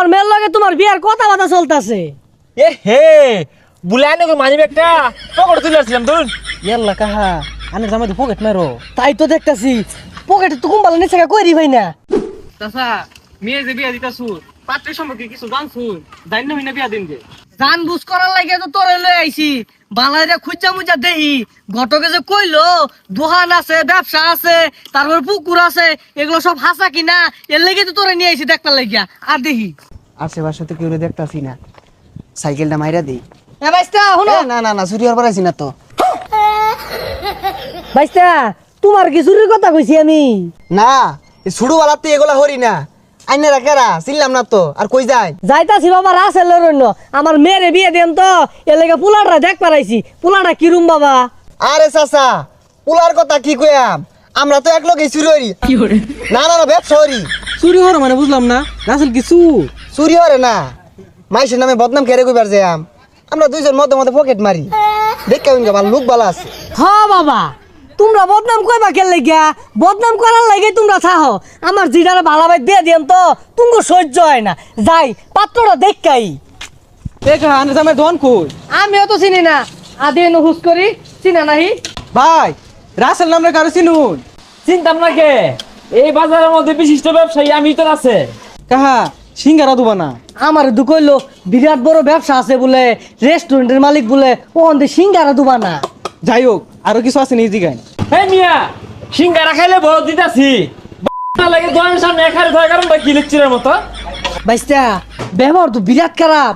আমার মেয়ের লগে তোমার বিয়ার কথাবার্তা চলতেছে। এ হে বুলাই না মানি ব্যাগটা পকেটে তুলে আসছিলাম ধরুন। ইয়াল্লা কাহা আনে জামাই তো পকেট মারো। তাই তো দেখতাছি পকেটে তো কুম্বালা নিচে কইরি ভাই না। চাচা মেয়ে যে বিয়া দিতাছু পাত্রের সম্পর্কে কিছু জানছু? জানি না বিয়া দিন যে জান বুঝ করার লাগে তো তোরে লই আইছি। বালাইরে খুঁজা মুজা দেহি ঘটকে যে কইলো দোকান আছে, ব্যবসা আছে, তারপর পুকুর আছে, এগুলো সব হাসা কিনা এর লাগি তো তোরে নিয়ে আইছি দেখতে লাগিয়া। আর দেহি আশেপাশে তো কেউ দেখতাছি না, সাইকেলটা মাইরা দেই। এ বাইস্তা শুনো না না না চুরি হবার আইছি না তো। বাইস্তা তোমার কি চুরির কথা কইছি আমি? না ছুড়ু বালার তুই এগুলা হরি না, আইনে রাখেরা চিনলাম না তো। আর কই যায়? যাইতাছি বাবা রাসেলের অন্য আমার মেয়েরে বিয়ে দেন তো এর লাগে পোলাটা দেখ পারাইছি। পোলাটা কিরম বাবা? আরে চাচা পুলার কথা কি কইয়াম, আমরা তো এক লগে চুরি হরি। না না না ব্যবসা হরি। চুরি হর মানে বুঝলাম না, রাসেল কিছু চুরি হরে না, মাইসের নামে বদনাম কেড়ে কইবার যাম। আমরা দুইজন মধ্যে মধ্যে পকেট মারি, দেখে ভালো লোক ভালো আছে। হ্যাঁ বাবা তোমরা বদনাম কইবা কেন লাগিয়া? বদনাম করার লাগে তোমরা চাহ। আমার জিডারে ভালোভাবে দিয়ে দিন তো তুমি সহ্য হয় না। যাই পাত্রটা দেখাই। এ কাহা আনে জামাই দোন কই? আমিও তো চিনি না, আদি হুস করি চিনা নাহি। ভাই রাসেল নামে কারো চিনুন? চিন্তাম না কে, এই বাজারের মধ্যে বিশিষ্ট ব্যবসায়ী আমি তো আছে। কাহা সিঙ্গারা দুবা না? আমার দু কইলো বিরাট বড় ব্যবসা আছে বলে, রেস্টুরেন্টের মালিক বলে, ওখান থেকে সিঙ্গারা দুবা না। যাই হোক আরো কিছু আছে নি জিগাই। এই মিয়া সিঙ্গারা খাইলে বড় দিতাছি লাগে দোকানের সামনে এখানে ধরে কারণটা কি লেকচারের মতো। বাইস্তা ব্যবহার তো বিরাট খারাপ।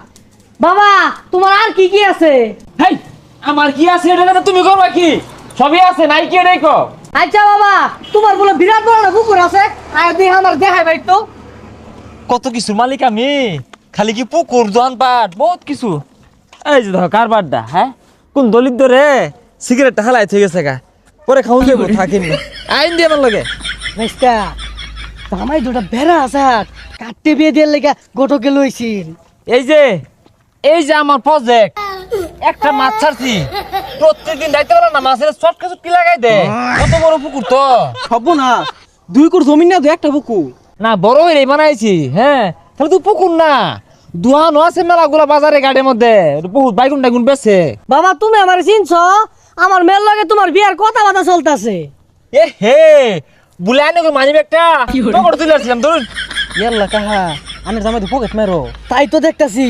বাবা তোমার আর কি কি আছে? হেই আমার কি আছে এটা জানো তুমি করবা কি? সবই আছে নাই কি এটাই কো। আচ্ছা বাবা তোমার বলে বিরাট বড় না পুকুর আছে, আর দেখ আমার দেখাই ভাই তো। কত কিছু মালিক আমি, খালি কি পুকুর দোকান পাট বহুত কিছু। এই যে ধর কারবারটা, হ্যাঁ কোন দলিত রে সিগারেটটা হালাই থেকে গেছে গা, পরে খাউন দেবো থাকিন আইন দিয়ে আমার লগে। বাইস্তা জামাই দুটা বেড়া আছে কাটতে বিয়ে দিয়ে লেগে গোটকে লইছিল। এই যে আমার প্রজেক্ট একটা মাছ ছাড়ছি প্রত্যেকদিন দায়িত্ব বলা না মাছের শর্ট কিছু কি লাগাই দে। কত বড় পুকুর তো হব না, 2 কোর জমি না, 2 একটা বুকু না বড় হয়ে বানাইছি। হ্যাঁ তাহলে তুই পুকুর না দুহানো আছে মেলাগুলা বাজারে গাড়ির মধ্যে বহুত বাইগুন টাইগুন বেছে। বাবা তুমি আমার চিনছ? আমার মেয়ের লগে তোমার বিয়ার কথাবার্তা চলতেছে। এ হে বুলাই না মানি ব্যাগটা পকেটে তুলে আসছিলাম ধরুন। ইয়াল্লা কাহা আনে জামাই তো পকেট মারো। তাই তো দেখতাছি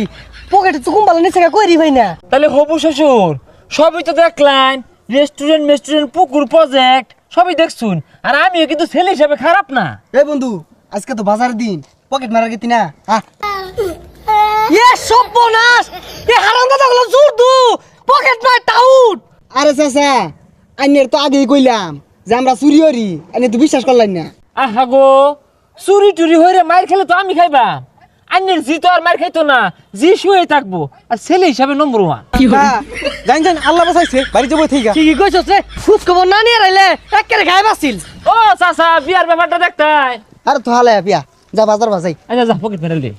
পকেটে তো কুম্বালা নিচে কইরি ভাই না। তাহলে হবু শ্বশুর সবই তো দেখলেন, রেস্টুরেন্ট পুকুর প্রজেক্ট সবই দেখছুন। আর আমিও কিন্তু ছেলে হিসাবে খারাপ না। এ বন্ধু আজকে তো বাজার দিন, পকেট মারার গেতি না। এ সর্বনাশ, এ হারামজাদা গুলো জোর দু পকেট নয় টাউট। আরে চাচা আইনের তো আগেই কইলাম যে আমরা চুরি হরি, আইনে তো বিশ্বাস করলেন না। আহা গো চুরি টুরি হইরে মার খেলে তো আমি খাইবা, আন্যের জি তো আর মার খাইতো না, জি শুয়ে থাকবো। আর ছেলে হিসাবে নম্বর 1। জান জান আল্লাহ বাঁচাইছে, বাড়ি যাবো ঠিক কি কইছস রে? খুশ খবর না নিয়ে রাইলে একেবারে গায়ে বাসিল। ও চাচা বিয়ার ব্যাপারটা দেখতাই। আরে তো হালায় পিয়া যা বাজার বাজাই। আচ্ছা যা পকেট মেরে দে।